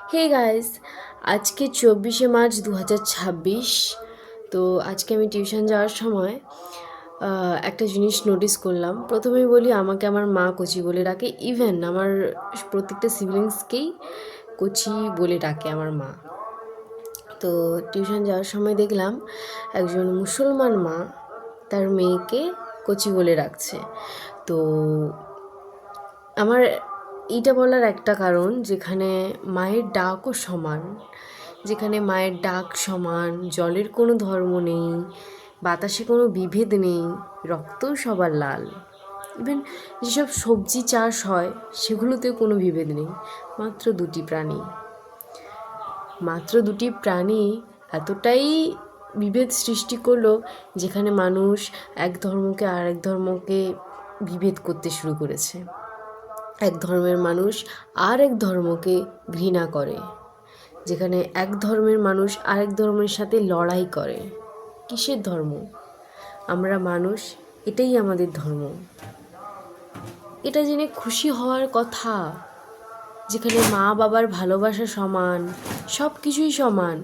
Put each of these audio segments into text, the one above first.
Hey guys, আজকে 24শে March 2026। তো আজকে আমি টিউশন যাওয়ার সময় একটা জিনিস নোটিস করলাম। প্রথমেই বলি, আমাকে আমার মা কচি বলে ডাকে। ইভেন আমার প্রত্যেকটা সিবলিংসকেই কচি বলে ডাকে আমার মা। তো টিউশন যাওয়ার সময় দেখলাম একজন মুসলমান মা তার মেয়েকে কচি বলে ডাকছে। তো আমার এইটা বলার একটা কারণ, যেখানে মায়ের ডাকও সমান, যেখানে মায়ের ডাক সমান, জলের কোনো ধর্ম নেই, বাতাসে কোনো বিভেদ নেই, রক্তও সবার লাল। ইভেন যেসব সবজি চাষ হয় সেগুলোতেও কোনো বিভেদ নেই। মাত্র দুটি প্রাণী এতটাই বিভেদ সৃষ্টি করলো, যেখানে মানুষ এক ধর্মকে আর এক ধর্মকে বিভেদ করতে শুরু করেছে। এক ধর্মের মানুষ আর এক ধর্মকে ঘৃণা করে, যেখানে এক ধর্মের মানুষ আরেক ধর্মের সাথে লড়াই করে। কিসের ধর্ম? আমরা মানুষ, এটাই আমাদের ধর্ম। এটা জেনে খুশি হওয়ার কথা, যেখানে মা বাবার ভালোবাসা সমান, সব কিছুই সমান,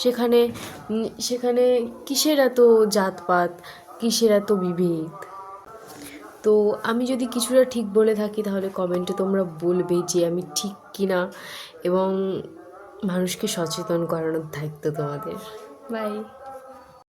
সেখানে সেখানে কিসের এত জাতপাত, কিসের এত বিভেদ? তো আমি যদি কিছুটা ঠিক বলে থাকি, তাহলে কমেন্টে তোমরা বলবে যে আমি ঠিক কিনা, এবং মানুষকে সচেতন করানোর দায়িত্ব তোমাদের। বাই।